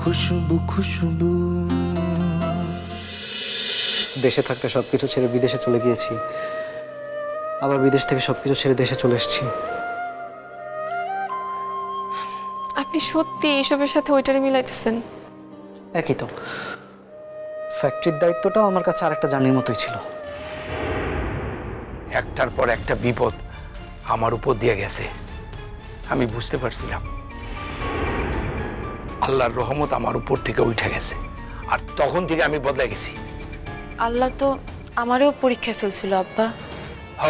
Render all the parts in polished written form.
খুশবু খুশবু। দেশে থাকতে সবকিছু ছেড়ে বিদেশে চলে গিয়েছি, আবার বিদেশ থেকে সবকিছু ছেড়ে দেশে চলে এসেছি। আপনি সত্যি এসবের সাথে ওইটারে মিলাইতেছেন? একই তো, ফ্যাক্টরির দায়িত্বটাও আমার কাছে আরেকটা জার্নির মতোই ছিল। একটার পর একটা বিপদ আমার উপর দিয়ে গেছে, আমি বুঝতে পারছিলাম আল্লাহর রহমত আমার উপর থেকে উঠে গেছে, আর তখন থেকে আমি বদলে গেছি। আল্লাহ তো আমারও পরীক্ষায় ফেলছিল আব্বা। হ,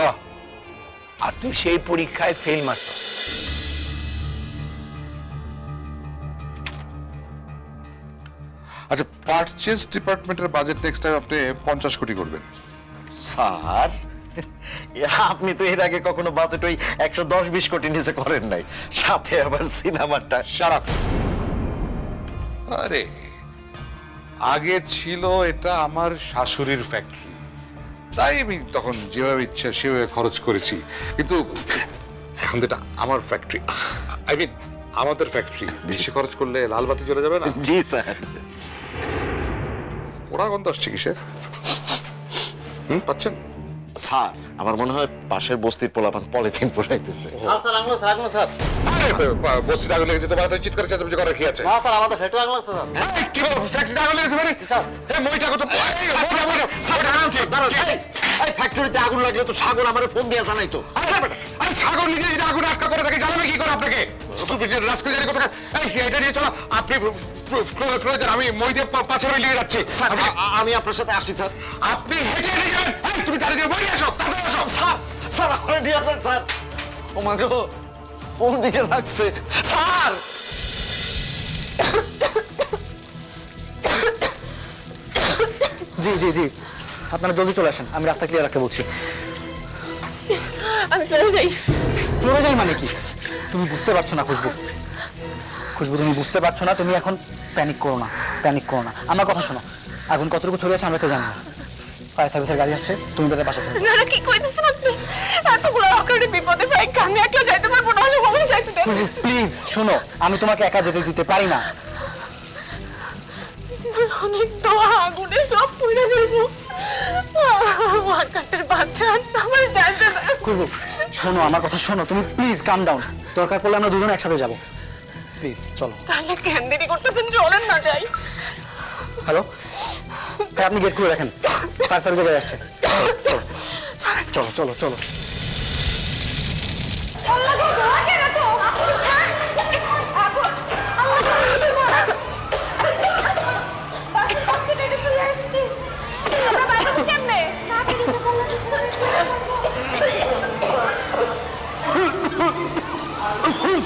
আর তুই সেই পরীক্ষায় ফেল মারছস। আচ্ছা, পারচেজ ডিপার্টমেন্টের বাজেট নেক্সট টাইম আপনি 50 কোটি করবেন। স্যার, আপনি তো এর আগে কখনো বাজেট ওই 110-20 কোটি নিচে করেন নাই, সাথে আবার সিনেমাটা। শারাপ। আরে আগে ছিল এটা আমার শাশুড়ির ফ্যাক্টরি, তাই আমি তখন যেভাবে ইচ্ছা সেভাবে খরচ করেছি, কিন্তু এখন তো এটা আমার ফ্যাক্টরি, আই মিন আমাদের ফ্যাক্টরি, বেশি খরচ করলে লাল বাতি জ্বলে যাবে না? জি স্যার। ওরা গন্ধ আসছে কিসের? পাচ্ছেন? স্যার, আমার মনে হয় পাশের বস্তির পোলাপান পলিথিন পোড়াইতেছে। বস্তিতে আগুন লেগেছে, তোমার তো চিৎকার চেঁচামেচি করার কি আছে? আমাদের ফ্যাক্টরি আগুন লাগছে স্যার। কি বলো, ফ্যাক্টরিতে আগুন লেগেছে মানে? এই মইটা কত এই ফ্যাক্টরিতে আগুন লাগলে তো সাগর আমারে ফোন দিয়ে জানাই তো। আরে সাগর নিজে এটা আগুন আটকা করে থাকে, জানাবে কি করে আপনাকে? স্টুপিড রাস্কেল জানি কোথায়। এই এটা নিয়ে চলো, আপনি ফ্লোরে যান, আমি মইদের পাশে নিয়ে যাচ্ছি। স্যার, আমি আপনার সাথে আসছি স্যার। আপনি হেঁটে হেঁটে যাবেন। এই তুমি দাঁড়িয়ে বই আসো, তাড়াতাড়ি আসো। স্যার, স্যার আপনি নিয়ে আসেন স্যার। ও মা গো, কোন দিকে লাগছে স্যার? জি জি জি, আপনারা জলদি চলে আসেন, আমি রাস্তা ক্লিয়ার রাখতে বলছি। আমি ফেলে যাই। ফ্লোরে যাই মানে কি? তুমি বুঝতে পারছো না খুশবু, খুশবু তুমি বুঝতে পারছো না। তুমি এখন প্যানিক করো না, প্যানিক করো না। আমার কথা শোনো, আগুন কতটুকু ছড়িয়ে আছে আমরা তো জানি না। ফায়ার সার্ভিসের গাড়ি আসছে, তুমি বেড়ে বাসা চলো। না কি কইতেছেন আপনি? এতগুলো আকারে বিপদে ভাই, আমি একলা যাইতে পারবো না, সবাই যাইতে দেন। প্লিজ শোনো, আমি তোমাকে একা যেতে দিতে পারি না। অনেক তো আগুনে সব পুড়ে যাইবো। আমার কাটের বাচ্চা আমার যাইতে না। করবো, শোনো আমার কথা শোনো, তুমি প্লিজ কাম ডাউন। দরকার পড়লে আমরা দুজন একসাথে যাবো, প্লিজ চলো। তাহলে কেন দেরি করতেছেন, চলেন না যাই। হ্যালো, হ্যাঁ আপনি গেট খুলে রাখেন, ফায়ার সার্ভিসের গাড়ি আসছে। চলো চলো চলো। আল্লাহ গো, ধোয়া কেন তো?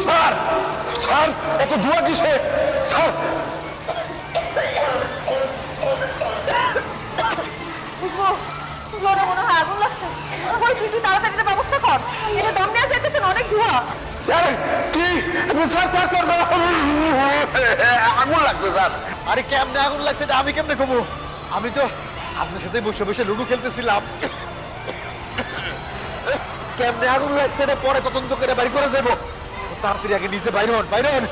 স্যার, স্যার এত ধোঁয়া কিসে? স্যার ফ্লোরে মনে হয় আগুন লাগছে। ওই তুই তাড়াতাড়ি একটা ব্যবস্থা কর, এটা দম নেওয়া যাইতেছেন, অনেক ধোঁয়া। কি? স্যার স্যার স্যার আগুন লাগছে স্যার। আরে কেমনে আগুন লাগছে এটা আমি কেমনে কমু? আমি তো আপনার সাথে বসে বসে লুডু খেলতেছিলাম। কেমনে আগুন লাগছে এটা পরে তদন্ত করে বাড়ি করে যাবো। তাড়াতাড়ি আগে নিচে বাইরে হন, বাইরে হন।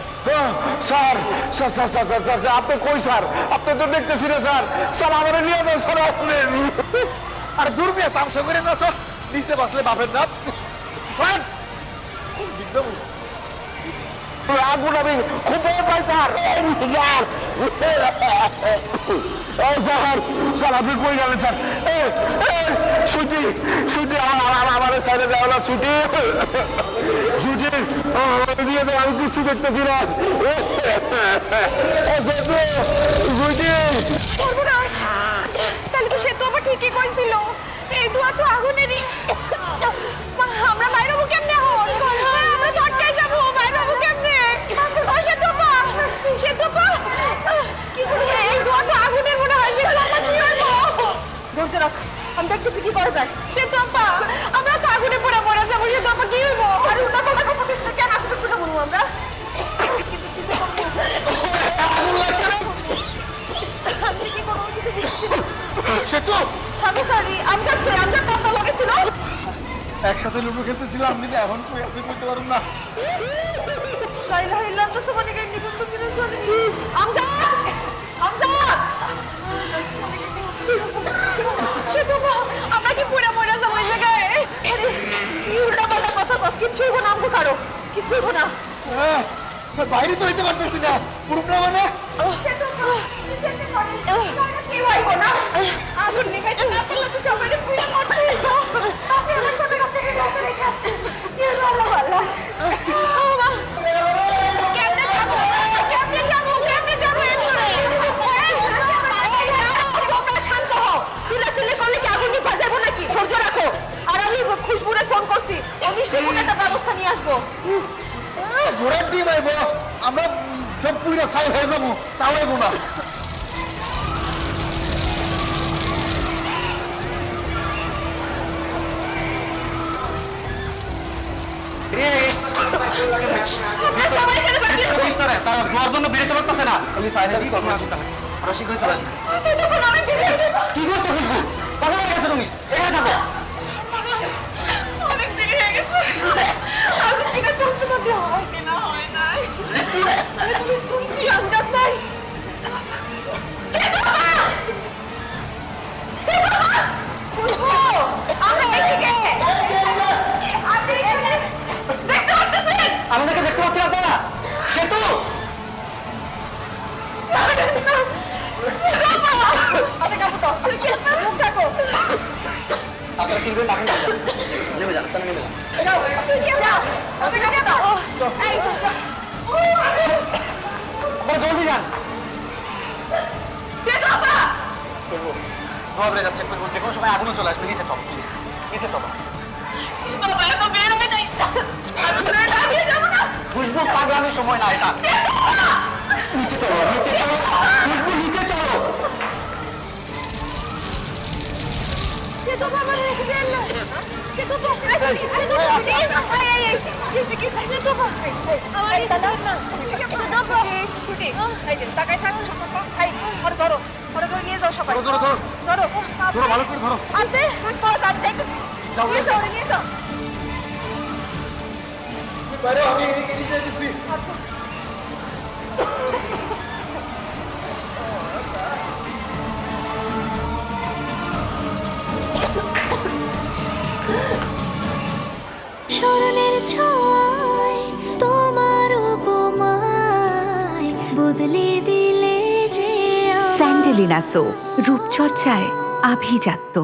Sir sir sir sir sir sir আপনি কই স্যার? আপনি তো দেখতেছি না স্যার। স্যার আমারে নিয়ে যান স্যার আপনি। আরে দূর মিয়া, তামসা করে না তো, নিচে বসলে বাপের নাম। আগুন আমি খুব ভয় পাই স্যার। স্যার স্যার স্যার আপনি কই গেলেন স্যার? ছুটি ছুটি আমার সাইডে যাও না, ছুটি ছুটি দিয়ে দেয়, আমি কিছু দেখতেছি না। সর্বনাশ, তাহলে তো সে তো আবার ঠিকই কইছিল, এই ধোঁয়া তো আগুনেরই। আমরা বাইরে হবো কেমনে এখন? আমরা তো আটকাই যাবো, বাইরে হবো কেমনে? সে তোপা, সে তোপা, এই ধোঁয়া তো আগুনের মনে হয়। সে তোপা কি হইব? ধৈর্য রাখ, আমি দেখতেছি কি করা যায়। সে তোপা, আমরা তো আগুনে পড়ে মরে যাবো। সে তোপা কি হইব? আরে উল্টা পাল্টা কথা কিছু কেন আগুনে পড়ে বলবো আমরা? আমি কি করবো কিছু দেখছি না। সেতু সাগর সরি, আমজাদ কই? আমজাদ তো আপনার লগে ছিল। একসাথে লুডু খেলতেছিলাম, কিন্তু এখন কই আছে বলতে পারুম না। লা ইলাহা ইল্লাল্লাহ সুবহানাকা ইন্নী কুনতু মিনাজ জালিমিন। আমজাদ সে তো আমরা কি পুরা মরে যাবো এই জায়গায়? আরে কি উল্টা পাল্টা কথা কস, কিচ্ছু হইব না আমগো কারো, কিছু হইব না। বাইরে তো হইতে পারতেছি না পুরো মানে কেউ আইব না, আগুন নিভাইতে না পারলে তো সবাই পুরা মরতে হইব। পাশে আমার সাথে কাছে কাছে রেখে আসছে, কি ভালো ভালো। কেমনে যাবো, কেমনে যাবো, কেমনে যাবো এর করে? তোমরা শান্ত হও, চিল্লাচিল্লি করলে কি আগুন নিভা যাবো নাকি? ধৈর্য রাখো। আর আমি খুশবুরে ফোন করছি, আমি সে কোনো একটা ব্যবস্থা নিয়ে আসবো। ঘোড়ার ডিম আইব, আমরা সব পুরো ছাই হয়ে যাবো, তাও আইব না। সবাই এখানে বাড়ি তারা তোমার জন্য বেরোতে পারতেছে না। আমি ফায়ার সার্ভিস কল করছি, আমরা শীঘ্রই চলে আসবো। তখন আমি বেরিয়ে যাবো। কি করছো খুশবু? পাগল হয়ে গেছো তুমি, এখানে থাকো। অনেক দেরি হয়ে গেছে, আগুন কিনা চন্দ্রমতি হয় কিনা হয় নাই, তুমি শুনছি আমজাদ নাই। আমরা এইদিকে, আপনি এখানে দেখতে পারতেছেন? আমাদেরকে দেখতে পাচ্ছি না তারা? সেতু হাতে কাপড় দাও, মুখ ঢাকো। আপনারা শীঘ্রই নাকেন নেমে যান, তারা নেমে যান। যাও, যাও, হাতে কাপড় দাও। এই, যাও। আপনারা জলদি যান। সে বাবা, ধোয়া বেড়ে যাচ্ছে, যে কোনো সময় আগুনও চলে আসবে। নিচে চলো প্লিজ, নিচে চলো। সে বাবা এত বের হয় নাই, আগুনে দাঁড়িয়ে যাবো না। খুশবু পাগলামির সময় না এটা। নিচে চলো, নিচে চলো খুশবু, নিচে চলো। সে তো বাবা রেখে দেন না, সে তো বাবা, সে তো বাবা, এই রাস্তায় এই কিসে কিসে সে তো বাবা, আমার এটা দাও না, এটা দাও বাবা, ছুটি, এই যে টাকায় থাক, সতর্ক, এই ধরো ধরো, ধরো ধরে নিয়ে যাও সবাই, ধরো, ধরো, ধরো, ধরো, ভালো করে ধরো। আছে, তুই তো যাব যাইতেছি, নিয়ে যাও, নিয়ে যাও। বাইরে আমি এদিকে নিয়ে যাইতেছি। আচ্ছা, স্মরণের ছয় তোমার উপমায় বদলে দিলে যে স্যান্ডেলিনা সো রূপচর্চায় আভিজাত্য।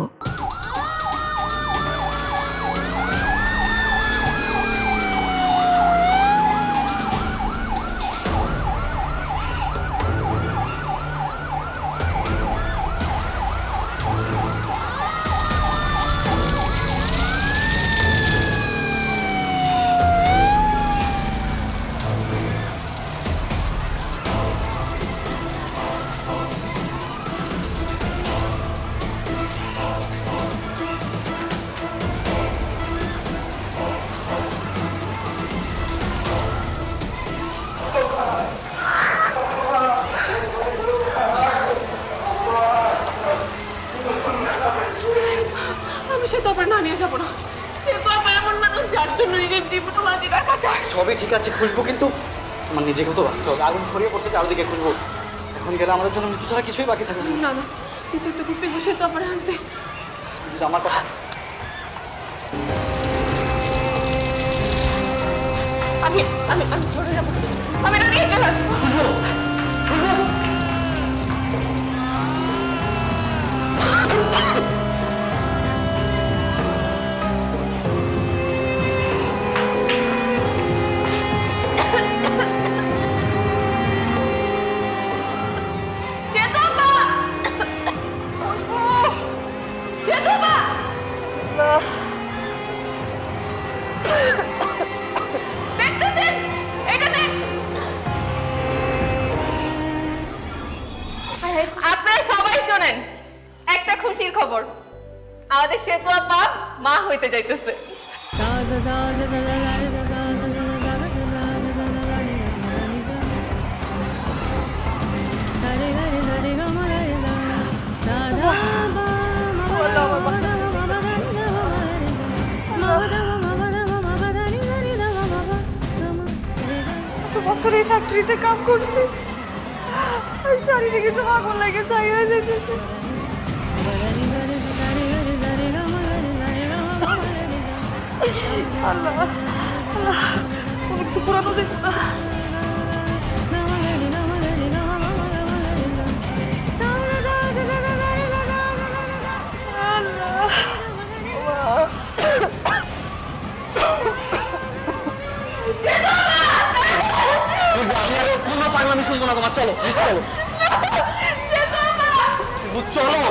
আমি সে তো আবার না নিয়ে যাবো না। সে তো আবার এমন মানুষ যার জন্য নিজের জীবন বাজি রাখা চায়। সবই ঠিক আছে খুশবু, কিন্তু আমার নিজেকেও তো বাঁচতে হবে। আগুন ছড়িয়ে পড়ছে চারদিকে খুশবু, এখন গেলে আমাদের জন্য মৃত্যু ছাড়া কিছুই বাকি থাকবে না। না না, কিছু একটা করতে বসে তো আবার আনবে। কিন্তু আমার কথা আমি আমি আমি চলে যাবো, আমি না নিয়ে চলে আসবো। আপনারা সবাই শোনেন, একটা খুশির খবর, আমাদের সেতু আপা মা হইতে যাইতেছে। বছর এই ফ্যাক্টরিতে কাম করছি, আর চারিদিকে সব আগুন লাগে ছাই হয়ে যেতেছে। আল্লাহ আল্লাহ, কোনো কিছু পুরানো যেত না। কোনো পাগলামি শুনবো না তোমার, চলো চলো চলো।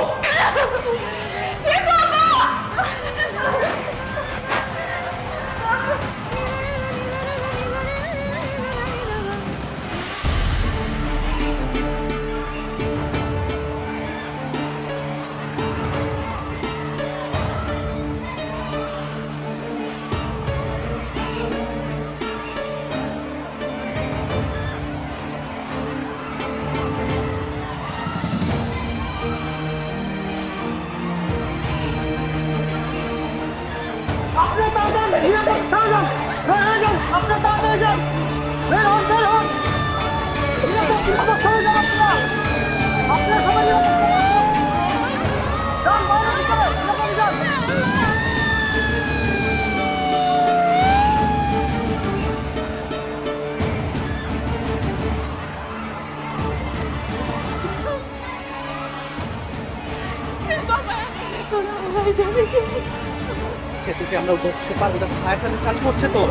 সেতুকে আমরা ধরতে পারবো না, ফায়ার সার্ভিস কাজ করছে তো।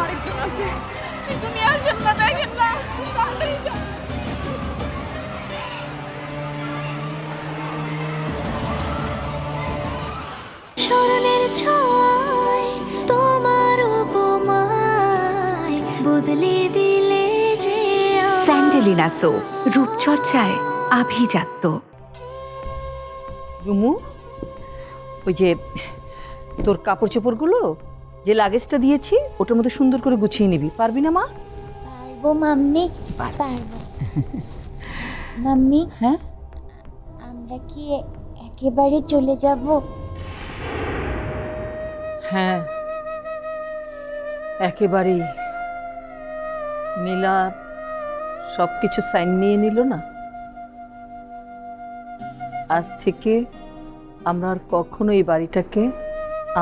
আরেকজন আছে, কিন্তু নিয়ে আসেন না, দেখেন না, তাড়াতাড়ি যান। স্মরণের ছয় তোমার উপমায় বদলে দিলে যে স্যান্ডেলিনা সো, রূপচর্চায় আভিজাত্য। রুমু, ওই যে তোর কাপড় চোপড়গুলো যে লাগেজটা দিয়েছি ওটার মধ্যে সুন্দর করে গুছিয়ে নিবি, পারবি না মা? পারবো মাম্মি, পারবো। মাম্মি, হ্যাঁ, আমরা কি একেবারে চলে যাব? হ্যাঁ, একেবারেই। নীলা সব কিছু সাইন নিয়ে নিল না, আজ থেকে আমরা আর কখনো এই বাড়িটাকে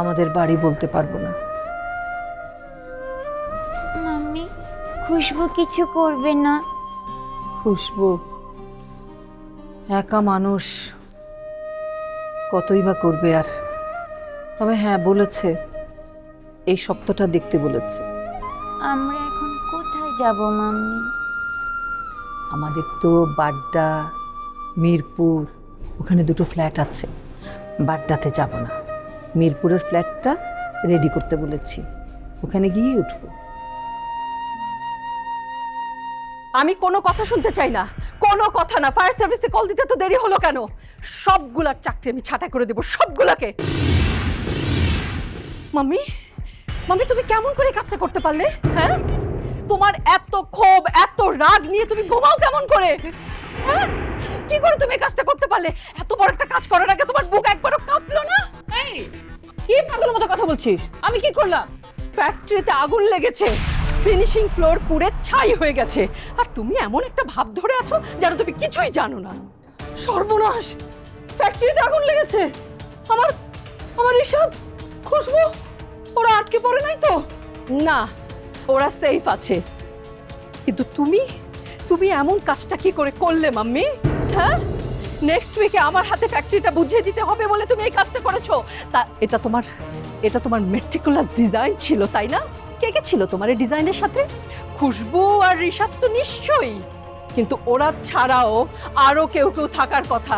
আমাদের বাড়ি বলতে পারবো না। মাম্মি, খুশবু কিছু করবে না? খুশবু একা মানুষ, কতই বা করবে আর। তবে হ্যাঁ, বলেছে এই সপ্তাহটা দেখতে বলেছে। আমরা এখন কোথায় যাব মাম্মি? আমাদের তো বাড্ডা, মিরপুর, ওখানে দুটো ফ্ল্যাট আছে। বাড্ডাতে যাব না, মিরপুরের ফ্ল্যাটটা রেডি করতে বলেছি, ওখানে গিয়ে উঠবো। আমি কোনো কথা শুনতে চাই না, কোনো কথা না। ফায়ার সার্ভিসে কল দিতে তো দেরি হলো কেন? সবগুলার চাকরি আমি ছাঁটাই করে দেবো, সবগুলাকে। মাম্মি, মাম্মি, তুমি কেমন করে কাজটা করতে পারলে? হ্যাঁ, তোমার এত ক্ষোভ, এত রাগ নিয়ে তুমি ঘুমাও কেমন করে? হ্যাঁ, কি করে তুমি কাজটা করতে পারলে? এত বড় একটা কাজ করার আগে তোমার বুক একবারও কাঁপলো না? এই, কি পাগলের মতো কথা বলছিস? আমি কি করলাম? ফ্যাক্টরিতে আগুন লেগেছে, ফিনিশিং ফ্লোর পুড়ে ছাই হয়ে গেছে, আর তুমি এমন একটা ভাব ধরে আছো যেন তুমি কিছুই জানো না। সর্বনাশ, ফ্যাক্টরিতে আগুন লেগেছে। আমার আমার ঋষভ, খুশবু, ওরা আটকে পড়ে নাই তো? না, ওরা সেফ আছে। কিন্তু তুমি তুমি এমন কাজটা কি করে করলে মাম্মি? হ্যাঁ, নেক্সট উইকে আমার হাতে ফ্যাক্টরিটা বুঝিয়ে দিতে হবে বলে তুমি এই কাজটা করেছো। তা এটা তোমার মেটিকুলাস ডিজাইন ছিল, তাই না? কে কে ছিল তোমার এই ডিজাইনের সাথে? খুশবু আর ঋষাদ তো নিশ্চয়ই, কিন্তু ওরা ছাড়াও আরো কেউ কেউ থাকার কথা।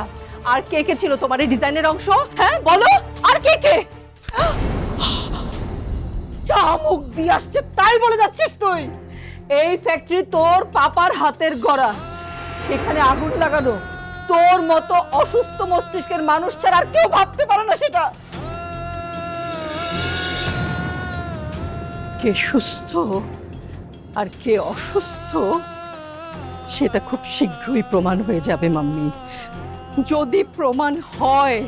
আর কে কে ছিল তোমার এই ডিজাইনের অংশ? হ্যাঁ বলো, আর কে কে? যা মুখ দিয়ে আসছে তাই বলে যাচ্ছিস তুই? এই ফ্যাক্টরি তোর পাপার হাতের গড়া, সেখানে আগুন লাগানো তোর মতো অসুস্থ মস্তিষ্কের মানুষ ছাড়া আর কেউ ভাবতে পারে না সেটা। কে সুস্থ আর কে অসুস্থ সেটা খুব শীঘ্রই প্রমাণ হয়ে যাবে মাম্মি। যদি প্রমাণ হয়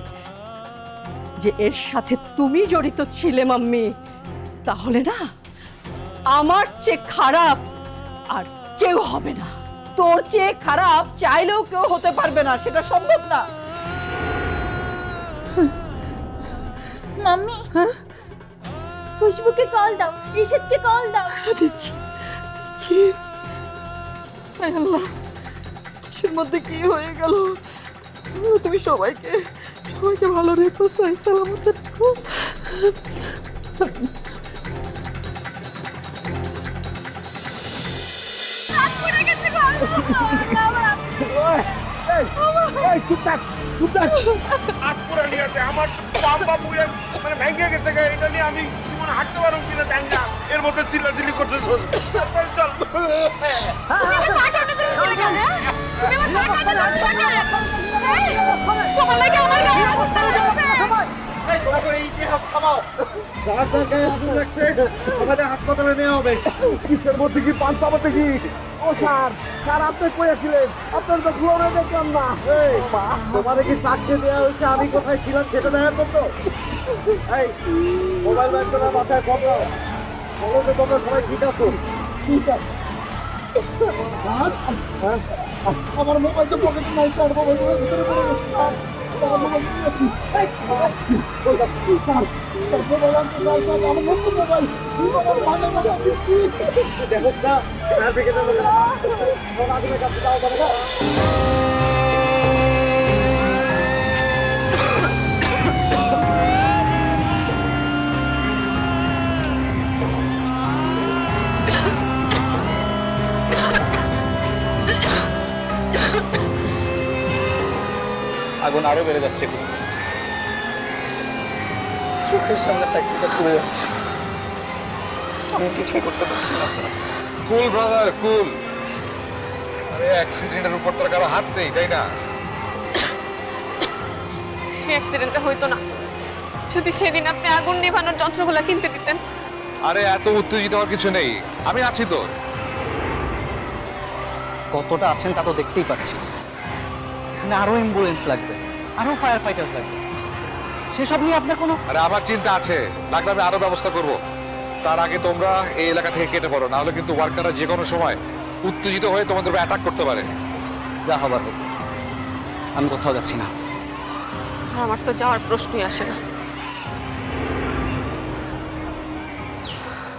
যে এর সাথে তুমি জড়িত ছিলে মাম্মি, তাহলে না আমার চেয়ে খারাপ আর কেউ হবে না। তোর চেয়ে খারাপ চাইলেও কেউ হতে পারবে না, সেটা সম্ভব না। মাম্মি, খুশবুকে কল দাও, ঈশাদকে কল দাও। দিচ্ছি দিচ্ছি। হায় আল্লাহ, কিসের মধ্যে কি হয়ে গেল? তুমি সবাইকে ভালো রেখো, সহি সালামত রেখো। আমার বাবা পুরে মানে ভেঙে গেছে এটা নিয়ে আমি জীবনে হাঁটতে পারবো কিনা জানি না, এর মধ্যে চিল্লাচিল্লি করতে চল। তোমার লাগে আমার গায়ে আগুন লাগছে। ইতিহাস থামাও। যার যার গায়ে আগুন লাগছে আমাদের হাসপাতালে নেওয়া হবে। কিসের মধ্যে কি পান পাবাতে কি? ও স্যার, স্যার আপনি কইছিলেন, আপনার তো ফ্লোরে দেখলাম না। এই তোমারে কি সাক্ষী দেওয়া হয়েছে আমি কোথায় ছিলাম সেটা দেখার জন্য? এই মোবাইল ব্যাগ করে বাসায় ফোন দাও, বলো যে তোমরা সবাই ঠিক আছো। কি স্যার? আমার মোবাইল তো পকেটে নাই স্যার, মোবাইল ভিতরে পড়ে গেছে স্যার। আমার মোবাইল নিয়েছি। এই স্যার, ওই দেখো স্যার, স্যার মোবাইল আনতে যাই স্যার, আমার নতুন মোবাইল। মোবাইল ভালো না দিচ্ছি। দেখো স্যার, আর বিকেলে ওরা আগুনের কাছে যাওয়া যাবে না। আগুন আরো বেড়ে যাচ্ছে, চোখের সামনে ফ্যাক্টরিটা পুড়ে যাচ্ছে, আমি কিছুই করতে পারছি না। কুল ব্রাদার কুল। আরে অ্যাক্সিডেন্টের উপর তোর কারো হাত নেই, তাই না? অ্যাক্সিডেন্টটা হইতো না যদি সেদিন আপনি আগুন নিভানোর যন্ত্রগুলা কিনতে দিতেন। আরে এত উত্তেজিত হওয়ার কিছু নেই, আমি আছি তো। কতটা আছেন তা তো দেখতেই পাচ্ছি। এখানে আরো অ্যাম্বুলেন্স লাগবে, আরো ফায়ার ফাইটার্স লাগবে, সেসব নিয়ে আপনার কোনো? আরে আমার চিন্তা আছে, লাগলে আমি আরো ব্যবস্থা করব। তার আগে তোমরা এই এলাকা থেকে কেটে পড়ো, নাহলে কিন্তু ওয়ার্কাররা যে কোনো সময় উত্তেজিত হয়ে তোমাদের উপর অ্যাটাক করতে পারে। যা হবার হোক, আমি কোথাও যাচ্ছি না। আমার তো যাওয়ার প্রশ্নই আসে না।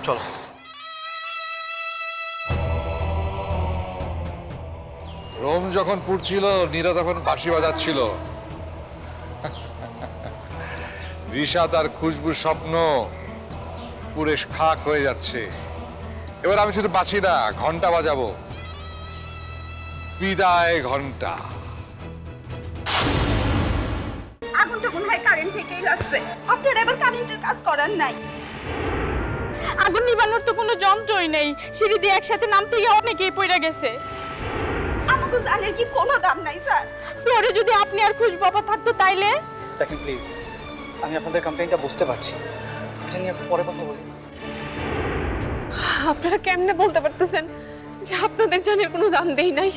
চলো। রোম যখন পুড়ছিল, নীরা তখন বাঁশি বাজাচ্ছিল। ঋষাদ আর খুশবুর স্বপ্ন পুরে খাক হয়ে যাচ্ছে। এবার আমি শুধু বাঁচি না, ঘন্টা বাজাবো, বিদায় ঘন্টা। আগুনটা মনে হয় কারেন্ট থেকেই লাগছে। আপনারা এবার কারেন্টের কাজ করার নাই। আগুন নিভানোর তো কোনো যন্ত্রই নেই, সিঁড়ি দিয়ে একসাথে নামতে গিয়ে অনেকেই পড়ে গেছে। আমাকে জানের কি কোনো দাম নাই স্যার? ফ্লোরে যদি আপনি আর খুশবু আপা থাকতো তাইলে? দেখেন প্লিজ, আমি আপনাদের কমপ্লেইনটা বুঝতে পারছি, এটা নিয়ে পরে কথা বলি। আপনারা কেমনে বলতে পারতেছেন যে আপনাদের জানের কোনো দাম দেই নাই?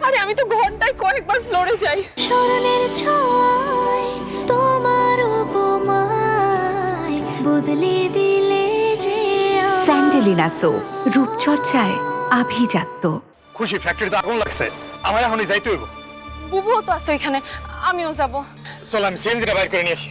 আরে আমি তো ঘন্টায় কয়েকবার ফ্লোরে যাই। স্মরণের ছোঁয়ায় তোমার উপমায় বদলে দিলে যে স্যান্ডেলিনা সো, রূপচর্চায় আভিজাত্য। খুশি, ফ্যাক্টরিতে আগুন লাগছে, আমার এখনই যাইতে হইব। বুবুও তো আছে ওইখানে, আমিও যাব। চল আমি সিএনজিটা বাইর করে নিয়ে আসি।